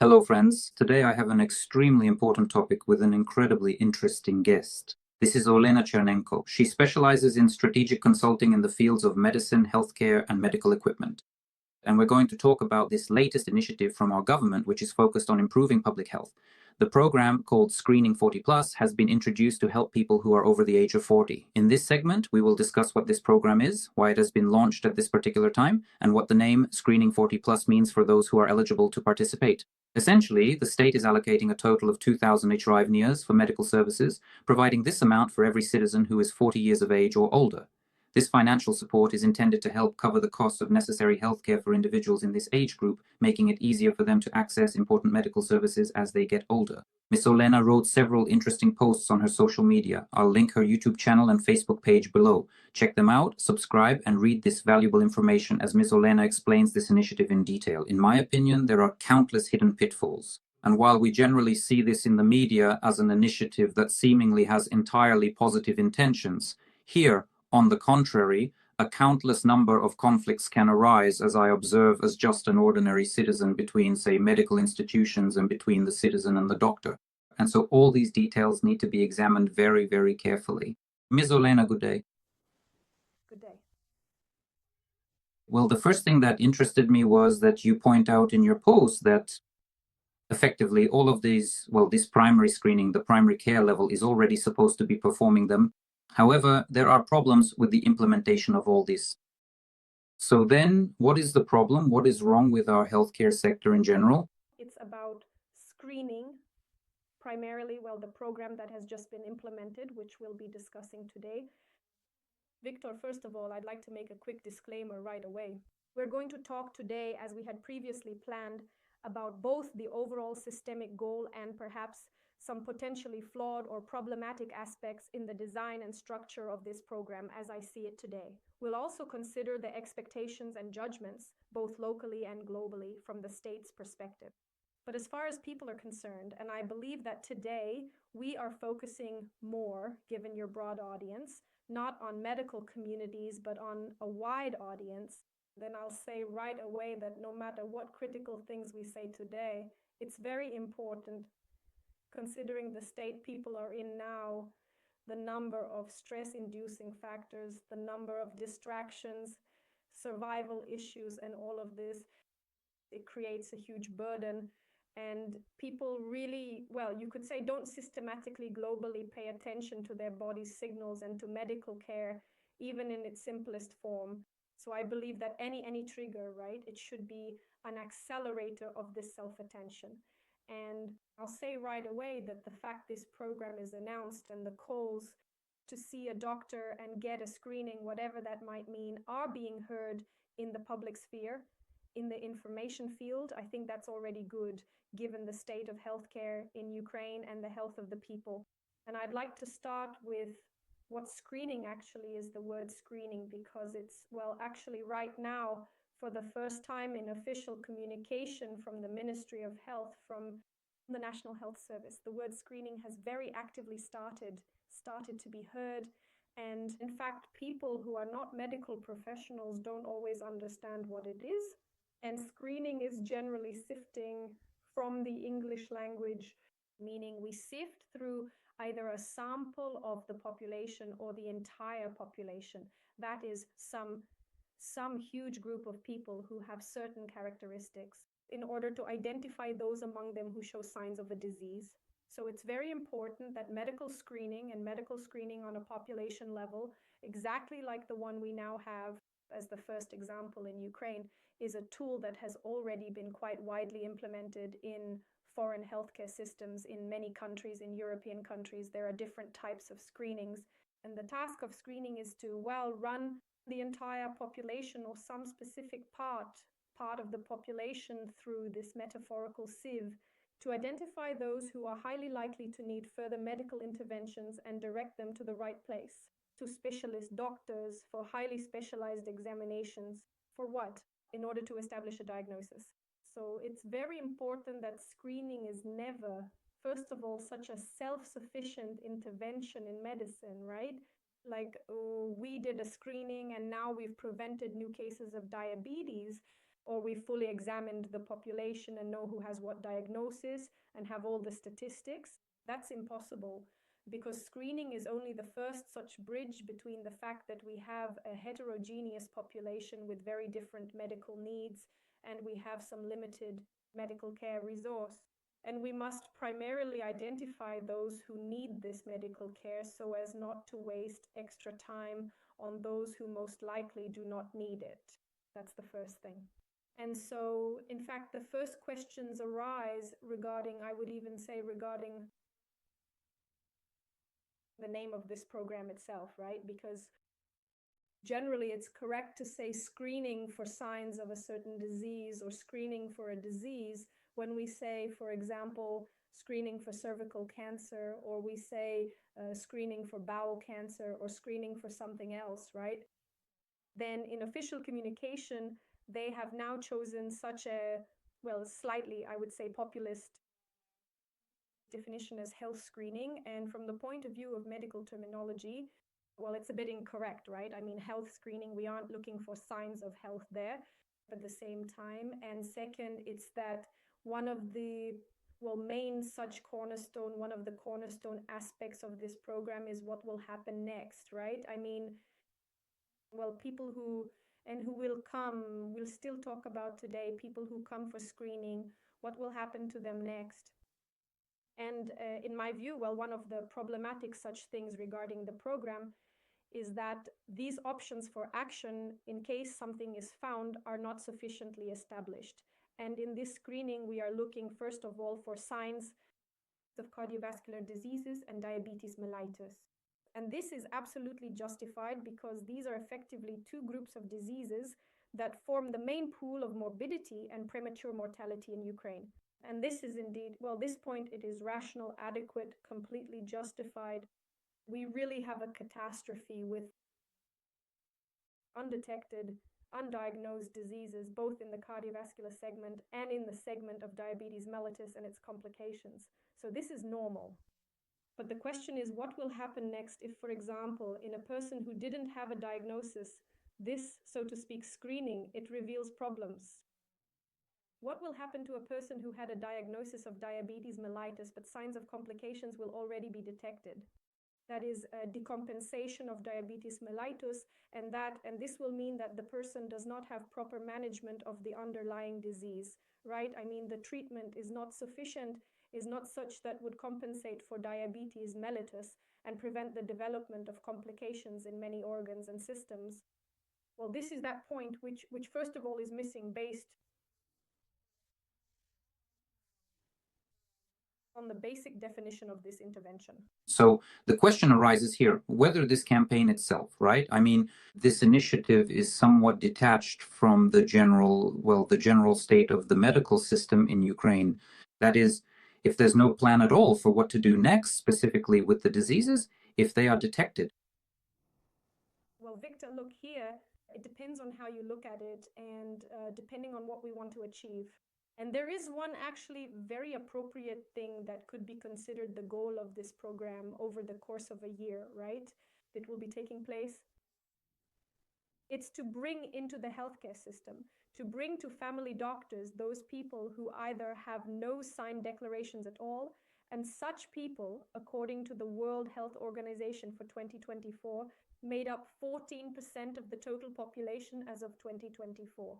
Hello, friends. Today I have an extremely important topic with an incredibly interesting guest. This is Olena Chernenko. She specializes in strategic consulting in the fields of medicine, healthcare, and medical equipment. And we're going to talk about this latest initiative from our government, which is focused on improving public health. The program, called Screening 40 Plus, has been introduced to help people who are over the age of 40. In this segment, we will discuss what this program is, why it has been launched at this particular time, and what the name Screening 40 Plus means for those who are eligible to participate. Essentially, the state is allocating a total of 2,000 hryvnias for medical services, providing this amount for every citizen who is 40 years of age or older. This financial support is intended to help cover the costs of necessary healthcare for individuals in this age group, making it easier for them to access important medical services as they get older. Ms. Olena wrote several interesting posts on her social media. I'll link her YouTube channel and Facebook page below. Check them out, subscribe, and read this valuable information as Ms. Olena explains this initiative in detail. In my opinion, there are countless hidden pitfalls. And while we generally see this in the media as an initiative that seemingly has entirely positive intentions, here, on the contrary, a countless number of conflicts can arise, as I observe as just an ordinary citizen between, say, medical institutions and between the citizen and the doctor. And so all these details need to be examined very, very carefully. Ms. Olena, good day. Good day. Well, the first thing that interested me was that you point out in your post that effectively all of these, well, this primary screening, the primary care level, is already supposed to be performing them. However, there are problems with the implementation of all this. So then, what is the problem? What is wrong with our healthcare sector in general? It's about screening, primarily, well, the program that has just been implemented, which we'll be discussing today. Victor, first of all, I'd like to make a quick disclaimer right away. We're going to talk today, as we had previously planned, about both the overall systemic goal and perhaps some potentially flawed or problematic aspects in the design and structure of this program as I see it today. We'll also consider the expectations and judgments, both locally and globally, from the state's perspective. But as far as people are concerned, and I believe that today we are focusing more, given your broad audience, not on medical communities, but on a wide audience, then I'll say right away that no matter what critical things we say today, it's very important, considering the state people are in now, the number of stress-inducing factors, the number of distractions, survival issues, and all of this. It creates a huge burden. And people really, well, you could say, don't systematically globally pay attention to their body's signals and to medical care, even in its simplest form. So I believe that any trigger, right, it should be an accelerator of this self-attention. And I'll say right away that the fact this program is announced and the calls to see a doctor and get a screening, whatever that might mean, are being heard in the public sphere, in the information field. I think that's already good, given the state of healthcare in Ukraine and the health of the people. And I'd like to start with what screening actually is, the word screening, because it's, well, actually right now, for the first time in official communication from the Ministry of Health, from the National Health Service, the word screening has very actively started to be heard. And in fact, people who are not medical professionals don't always understand what it is. And screening is generally sifting from the English language, meaning we sift through either a sample of the population or the entire population. That is some huge group of people who have certain characteristics in order to identify those among them who show signs of a disease. So it's very important that medical screening on a population level, exactly like the one we now have as the first example in Ukraine, is a tool that has already been quite widely implemented in foreign healthcare systems in many countries, in European countries. There are different types of screenings. And the task of screening is to, well, run the entire population or some specific part of the population through this metaphorical sieve to identify those who are highly likely to need further medical interventions and direct them to the right place, to specialist doctors for highly specialized examinations. For what? In order to establish a diagnosis. So it's very important that screening is never, first of all, such a self-sufficient intervention in medicine, right? Like, oh, we did a screening and now we've prevented new cases of diabetes. or we fully examined the population and know who has what diagnosis and have all the statistics. That's impossible, because screening is only the first such bridge between the fact that we have a heterogeneous population with very different medical needs and we have some limited medical care resource. And we must primarily identify those who need this medical care so as not to waste extra time on those who most likely do not need it. That's the first thing. And so, in fact, the first questions arise regarding, I would even say, regarding the name of this program itself, right? Because generally it's correct to say screening for signs of a certain disease or screening for a disease when we say, for example, screening for cervical cancer, or we say screening for bowel cancer or screening for something else, right? Then in official communication, they have now chosen such a, well, slightly, I would say, populist definition as health screening. And from the point of view of medical terminology, well, it's a bit incorrect, right? I mean, health screening, we aren't looking for signs of health there at the same time. And second, it's that one of the main such cornerstone, one of the cornerstone aspects of this program is what will happen next, right? I mean, well, people who will come, we'll still talk about today, people who come for screening, what will happen to them next? And in my view, well, one of the problematic such things regarding the program is that these options for action in case something is found are not sufficiently established. And in this screening, we are looking, first of all, for signs of cardiovascular diseases and diabetes mellitus. And this is absolutely justified because these are effectively two groups of diseases that form the main pool of morbidity and premature mortality in Ukraine. And this is indeed, well, this point, it is rational, adequate, completely justified. We really have a catastrophe with undetected, undiagnosed diseases, both in the cardiovascular segment and in the segment of diabetes mellitus and its complications. So this is normal. But the question is, what will happen next if, for example, in a person who didn't have a diagnosis, this, so to speak, screening, it reveals problems? What will happen to a person who had a diagnosis of diabetes mellitus, but signs of complications will already be detected? That is a decompensation of diabetes mellitus, and this will mean that the person does not have proper management of the underlying disease, right? I mean, the treatment is not sufficient, is not such that would compensate for diabetes mellitus and prevent the development of complications in many organs and systems. Well, this is that point which first of all is missing based on the basic definition of this intervention. So the question arises here whether this campaign itself, right? I mean, this initiative is somewhat detached from the general state of the medical system in Ukraine. That is, if there's no plan at all for what to do next, specifically with the diseases, if they are detected. Well, Victor, look here, it depends on how you look at it and depending on what we want to achieve. And there is one actually very appropriate thing that could be considered the goal of this program over the course of a year, right? That will be taking place. It's to bring into the healthcare system, to bring to family doctors those people who either have no signed declarations at all, and such people, according to the World Health Organization for 2024, made up 14% of the total population as of 2024.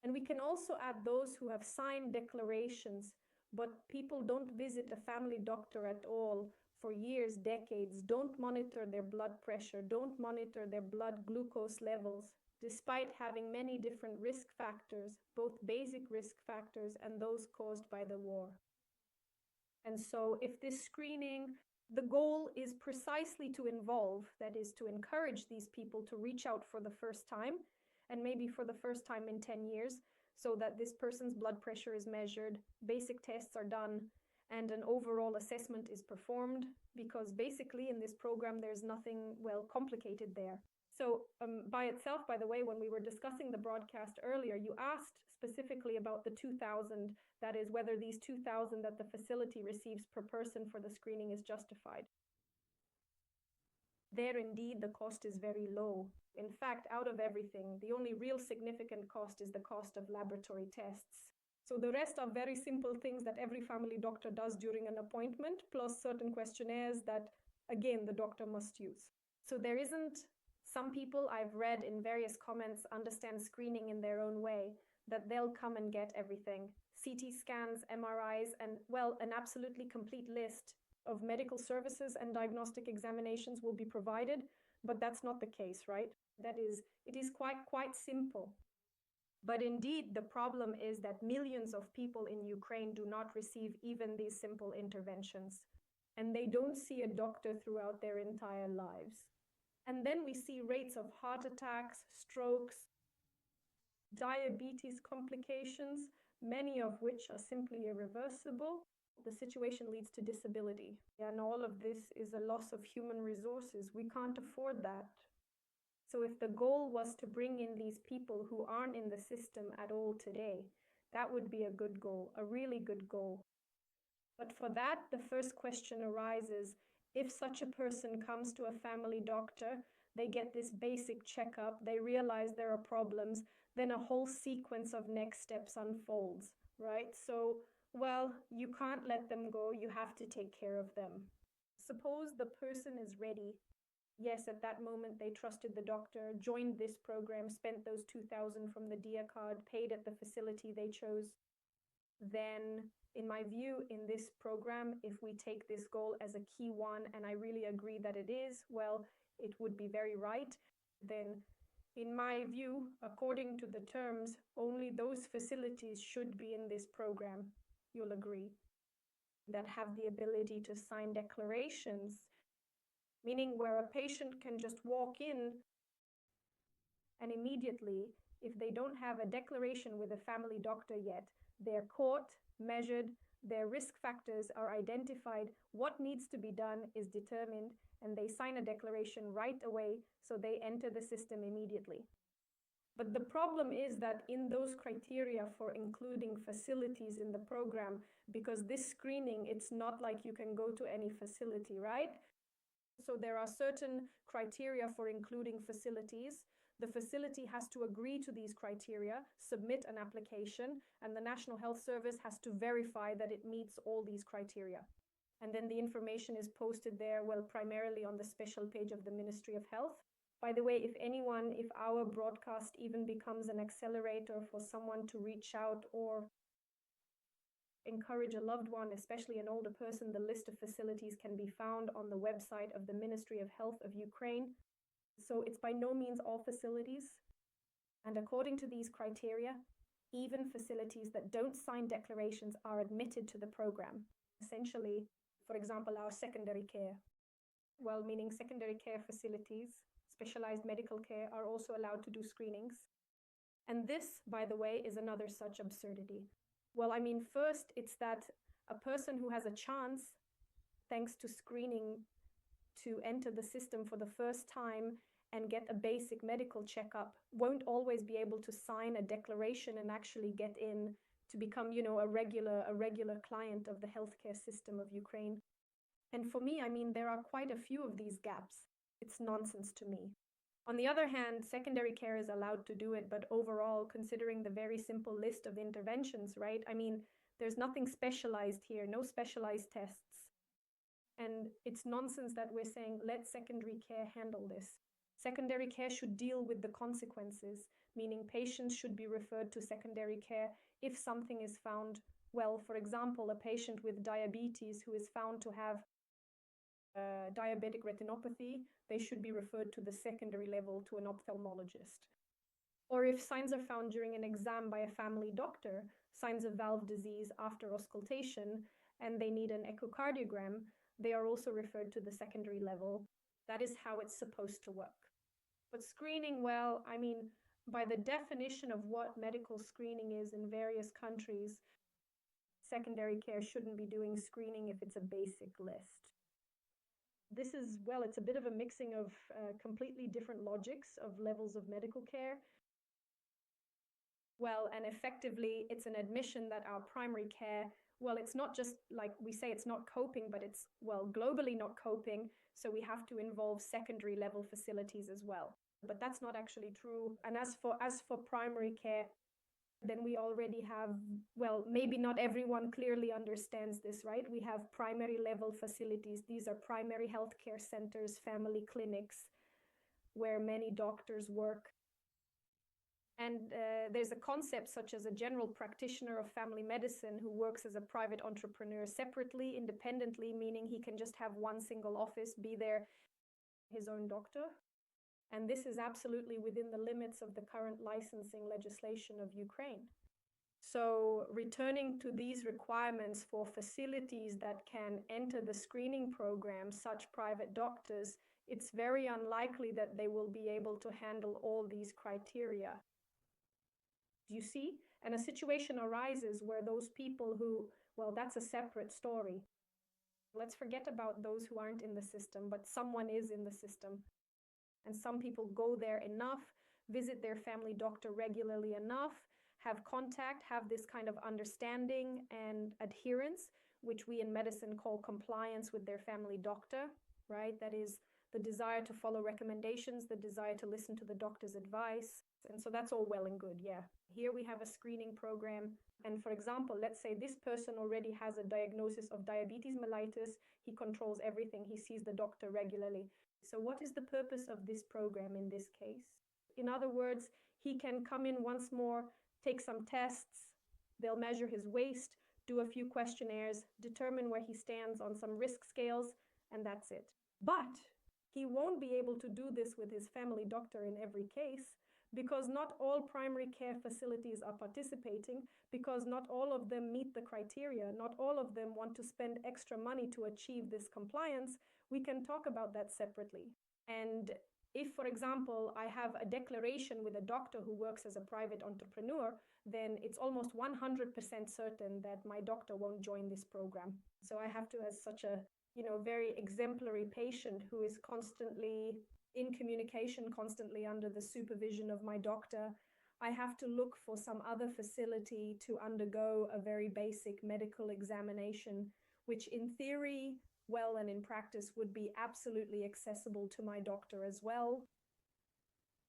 And we can also add those who have signed declarations, but people don't visit a family doctor at all for years, decades, don't monitor their blood pressure, don't monitor their blood glucose levels, despite having many different risk factors, both basic risk factors and those caused by the war. And so if this screening, the goal is precisely to involve, that is to encourage these people to reach out for the first time, and maybe for the first time in 10 years, so that this person's blood pressure is measured, basic tests are done, and an overall assessment is performed, because basically in this program there's nothing, well, complicated there. So by itself, by the way, when we were discussing the broadcast earlier, you asked specifically about the 2,000, that is whether these 2,000 that the facility receives per person for the screening is justified. There, indeed, the cost is very low. In fact, out of everything, the only real significant cost is the cost of laboratory tests. So the rest are very simple things that every family doctor does during an appointment, plus certain questionnaires that, again, the doctor must use. So there isn't, some people I've read in various comments understand screening in their own way, that they'll come and get everything. CT scans, MRIs, and, well, an absolutely complete list of medical services and diagnostic examinations will be provided, but that's not the case, right? It is quite simple. But indeed, the problem is that millions of people in Ukraine do not receive even these simple interventions, and they don't see a doctor throughout their entire lives. And then we see rates of heart attacks, strokes, diabetes complications, many of which are simply irreversible. The situation leads to disability, and all of this is a loss of human resources. We can't afford that. So if the goal was to bring in these people who aren't in the system at all today, that would be a good goal, a really good goal. But for that, the first question arises, if such a person comes to a family doctor, they get this basic checkup, they realize there are problems, then a whole sequence of next steps unfolds, right? So, well, you can't let them go, you have to take care of them. Suppose the person is ready. Yes, at that moment they trusted the doctor, joined this program, spent those 2,000 from the DIA card, paid at the facility they chose. Then, in my view, in this program, if we take this goal as a key one, and I really agree that it is, well, it would be very right, then in my view, according to the terms, only those facilities should be in this program, you'll agree, that have the ability to sign declarations, meaning where a patient can just walk in and immediately, if they don't have a declaration with a family doctor yet, they're caught, measured, their risk factors are identified, what needs to be done is determined, and they sign a declaration right away, so they enter the system immediately. But the problem is that in those criteria for including facilities in the program, because this screening, it's not like you can go to any facility, right? So there are certain criteria for including facilities. The facility has to agree to these criteria, submit an application, and the National Health Service has to verify that it meets all these criteria. And then the information is posted there, well, primarily on the special page of the Ministry of Health. By the way, if our broadcast even becomes an accelerator for someone to reach out or encourage a loved one, especially an older person, the list of facilities can be found on the website of the Ministry of Health of Ukraine. So it's by no means all facilities. And according to these criteria, even facilities that don't sign declarations are admitted to the program. Essentially, for example, our secondary care. Well, meaning secondary care facilities, specialized medical care are also allowed to do screenings. And this, by the way, is another such absurdity. Well, I mean, first, it's that a person who has a chance, thanks to screening, to enter the system for the first time and get a basic medical checkup won't always be able to sign a declaration and actually get in to become, a regular client of the healthcare system of Ukraine. And for me, I mean, there are quite a few of these gaps. It's nonsense to me. On the other hand, secondary care is allowed to do it, but overall, considering the very simple list of interventions, right? I mean, there's nothing specialized here, no specialized tests. And it's nonsense that we're saying, let secondary care handle this. Secondary care should deal with the consequences, meaning patients should be referred to secondary care if something is found. Well, for example, a patient with diabetes who is found to have diabetic retinopathy, they should be referred to the secondary level to an ophthalmologist. Or if signs are found during an exam by a family doctor, signs of valve disease after auscultation, and they need an echocardiogram, they are also referred to the secondary level. That is how it's supposed to work. But screening, well, I mean, by the definition of what medical screening is in various countries, secondary care shouldn't be doing screening if it's a basic list. This is, well, it's a bit of a mixing of completely different logics of levels of medical care. Well, and effectively, it's an admission that our primary care well, it's not just like we say it's not coping, but it's, well, globally not coping. So we have to involve secondary level facilities as well. But that's not actually true. And as for primary care, then we already have, well, maybe not everyone clearly understands this, right? We have primary level facilities. These are primary healthcare centers, family clinics, where many doctors work. And there's a concept such as a general practitioner of family medicine who works as a private entrepreneur separately, independently, meaning he can just have one single office, be there, his own doctor. And this is absolutely within the limits of the current licensing legislation of Ukraine. So returning to these requirements for facilities that can enter the screening program, such private doctors, it's very unlikely that they will be able to handle all these criteria. Do you see? And a situation arises where those people who, well, that's a separate story. Let's forget about those who aren't in the system, but someone is in the system. And some people go there enough, visit their family doctor regularly enough, have contact, have this kind of understanding and adherence, which we in medicine call compliance with their family doctor, right? That is the desire to follow recommendations, the desire to listen to the doctor's advice. And so that's all well and good, yeah. Here we have a screening program. And for example, let's say this person already has a diagnosis of diabetes mellitus. He controls everything. He sees the doctor regularly. So what is the purpose of this program in this case? In other words, he can come in once more, take some tests, they'll measure his waist, do a few questionnaires, determine where he stands on some risk scales, and that's it. But he won't be able to do this with his family doctor in every case, because not all primary care facilities are participating, because not all of them meet the criteria, not all of them want to spend extra money to achieve this compliance. We can talk about that separately. And if, for example, I have a declaration with a doctor who works as a private entrepreneur, then it's almost 100% certain that my doctor won't join this program. So I have to, as such a, very exemplary patient who is constantly in communication, constantly under the supervision of my doctor, I have to look for some other facility to undergo a very basic medical examination, which in theory, well, and in practice would be absolutely accessible to my doctor as well.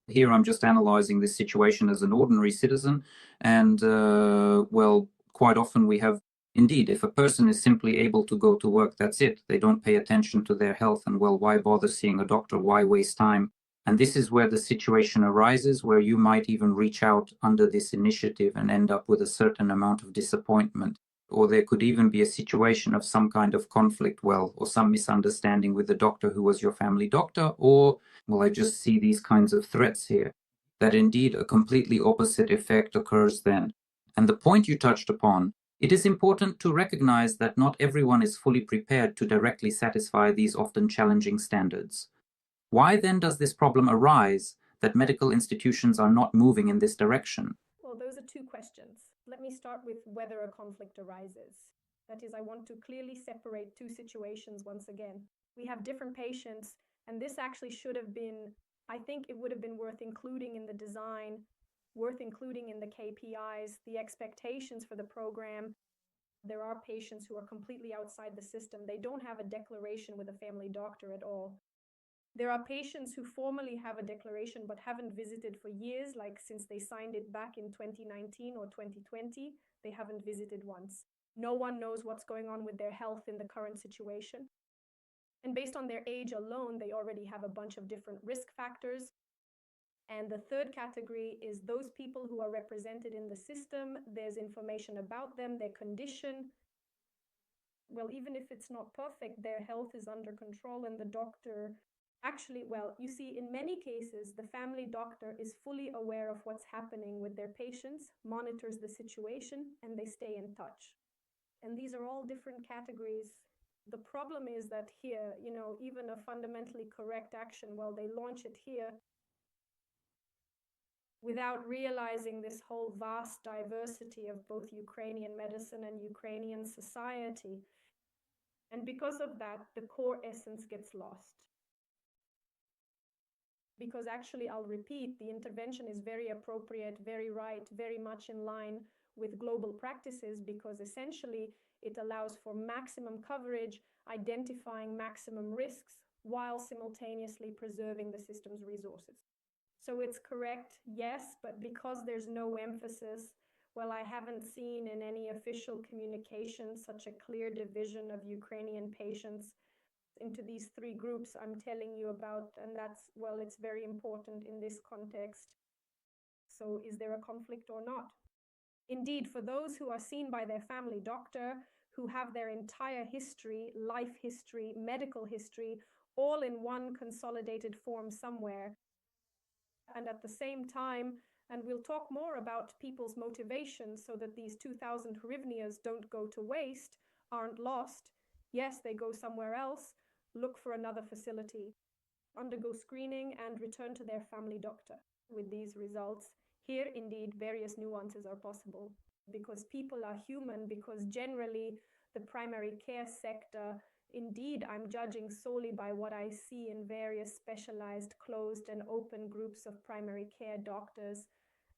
Here I'm just analyzing this situation as an ordinary citizen, and well, quite often we have, indeed, if a person is simply able to go to work, that's it. They don't pay attention to their health, and well, why bother seeing a doctor? Why waste time? And this is where the situation arises, where you might even reach out under this initiative and end up with a certain amount of disappointment. Or there could even be a situation of some kind of conflict, well, or some misunderstanding with the doctor who was your family doctor, or, well, I just see these kinds of threats here, that indeed a completely opposite effect occurs then. And the point you touched upon, it is important to recognize that not everyone is fully prepared to directly satisfy these often challenging standards. Why then does this problem arise that medical institutions are not moving in this direction? Well, those are two questions. Let me start with whether a conflict arises. That is, I want to clearly separate two situations once again. We have different patients, and this actually should have been, I think it would have been worth including in the design, worth including in the KPIs, the expectations for the program. There are patients who are completely outside the system. They don't have a declaration with a family doctor at all. There are patients who formally have a declaration but haven't visited for years, like since they signed it back in 2019 or 2020, they haven't visited once. No one knows what's going on with their health in the current situation. And based on their age alone, they already have a bunch of different risk factors. And the third category is those people who are represented in the system. There's information about them, their condition. Well, even if it's not perfect, their health is under control, and the doctor actually, well, you see, in many cases, the family doctor is fully aware of what's happening with their patients, monitors the situation, and they stay in touch. And these are all different categories. The problem is that here, even a fundamentally correct action, well, they launch it here without realizing this whole vast diversity of both Ukrainian medicine and Ukrainian society. And because of that, the core essence gets lost. Because actually, I'll repeat, the intervention is very appropriate, very right, very much in line with global practices because essentially it allows for maximum coverage, identifying maximum risks while simultaneously preserving the system's resources. So it's correct, yes, but because there's no emphasis, well, I haven't seen in any official communication such a clear division of Ukrainian patients into these three groups I'm telling you about, and that's, well, it's very important in this context. So is there a conflict or not? Indeed, for those who are seen by their family doctor, who have their entire history, life history, medical history, all in one consolidated form somewhere, and at the same time, and we'll talk more about people's motivations so that these 2,000 hryvnias don't go to waste, aren't lost. Yes, they go somewhere else, look for another facility, undergo screening, and return to their family doctor. With these results, here indeed various nuances are possible because people are human, because generally the primary care sector, indeed, I'm judging solely by what I see in various specialized, closed, and open groups of primary care doctors.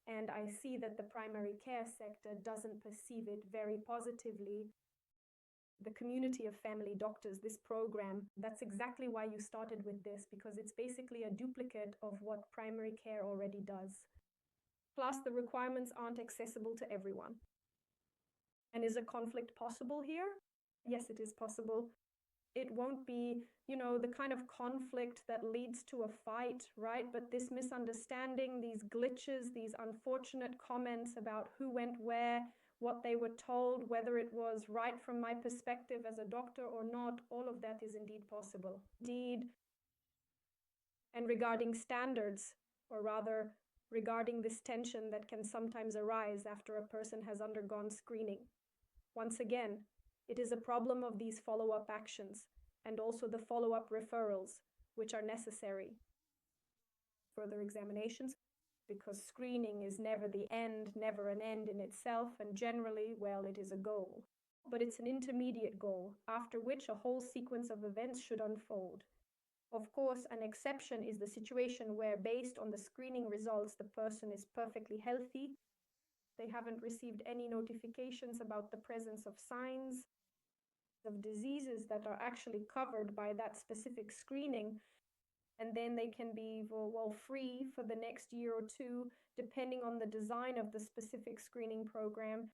And I see that the primary care sector doesn't perceive it very positively. The community of family doctors, this program, that's exactly why you started with this, because it's basically a duplicate of what primary care already does. Plus, the requirements aren't accessible to everyone. And is a conflict possible here? Yes, it is possible. It won't be, the kind of conflict that leads to a fight, right? But this misunderstanding, these glitches, these unfortunate comments about who went where, what they were told, whether it was right from my perspective as a doctor or not, all of that is indeed possible. Indeed. And regarding standards, or rather, regarding this tension that can sometimes arise after a person has undergone screening. Once again, it is a problem of these follow-up actions and also the follow-up referrals, which are necessary. Further examinations, because screening is never the end, never an end in itself, and generally, well, it is a goal. But it's an intermediate goal, after which a whole sequence of events should unfold. Of course, an exception is the situation where, based on the screening results, the person is perfectly healthy. They haven't received any notifications about the presence of signs of diseases that are actually covered by that specific screening. And then they can be, well, free for the next year or two, depending on the design of the specific screening program.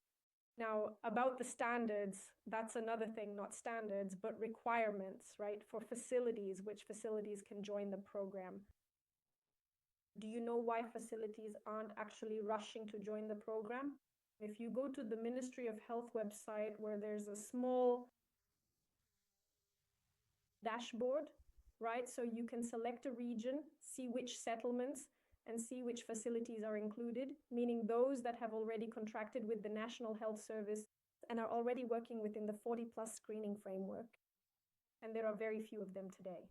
Now, about the standards, that's another thing, not standards, but requirements, right, for facilities, which facilities can join the program. Do you know why facilities aren't actually rushing to join the program? If you go to the Ministry of Health website where there's a small dashboard, right? So you can select a region, see which settlements, and see which facilities are included, meaning those that have already contracted with the National Health Service and are already working within the 40+ screening framework. And there are very few of them today.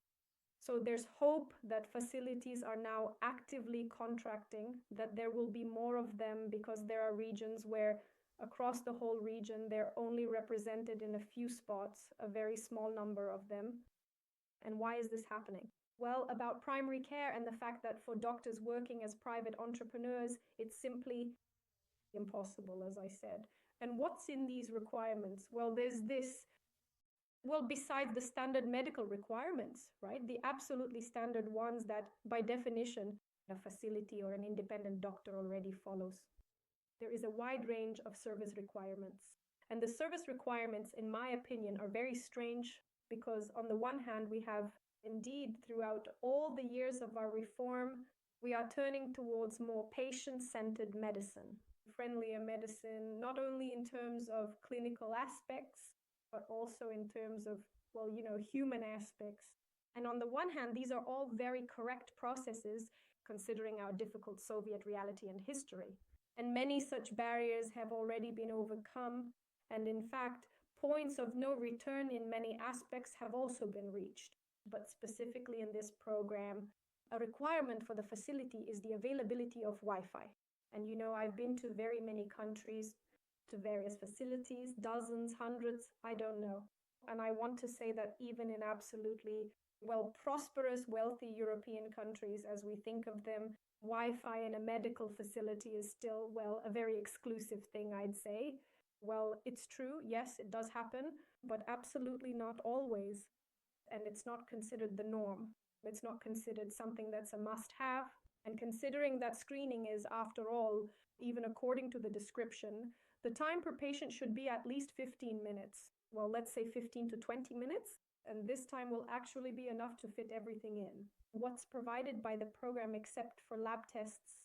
So there's hope that facilities are now actively contracting, that there will be more of them because there are regions where across the whole region, they're only represented in a few spots, a very small number of them. And why is this happening? Well, about primary care and the fact that for doctors working as private entrepreneurs, it's simply impossible, as I said. And what's in these requirements? Well, there's this. Well, besides the standard medical requirements, right? The absolutely standard ones that, by definition, a facility or an independent doctor already follows. There is a wide range of service requirements. And the service requirements, in my opinion, are very strange because on the one hand, we have indeed throughout all the years of our reform, we are turning towards more patient-centered medicine, friendlier medicine, not only in terms of clinical aspects, but also in terms of, well, human aspects. And on the one hand, these are all very correct processes, considering our difficult Soviet reality and history. And many such barriers have already been overcome. And in fact, points of no return in many aspects have also been reached. But specifically in this program, a requirement for the facility is the availability of Wi-Fi. And I've been to very many countries, to various facilities, dozens, hundreds, I don't know. And I want to say that even in absolutely well, prosperous, wealthy European countries, as we think of them, Wi-Fi in a medical facility is still, well, a very exclusive thing, I'd say. Well, it's true, yes, it does happen, but absolutely not always. And it's not considered the norm. It's not considered something that's a must-have. And considering that screening is, after all, even according to the description, the time per patient should be at least 15 minutes. Well, let's say 15 to 20 minutes, and this time will actually be enough to fit everything in. What's provided by the program except for lab tests,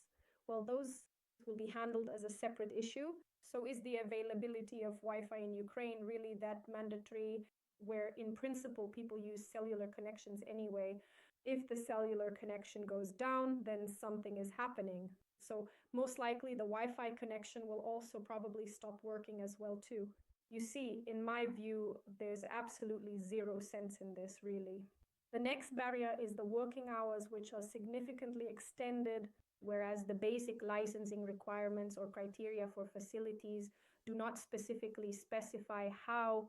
well, those will be handled as a separate issue. So is the availability of Wi-Fi in Ukraine really that mandatory, where in principle people use cellular connections anyway? If the cellular connection goes down, then something is happening. So most likely the Wi-Fi connection will also probably stop working as well too. You see, in my view, there's absolutely zero sense in this, really. The next barrier is the working hours, which are significantly extended, whereas the basic licensing requirements or criteria for facilities do not specifically specify how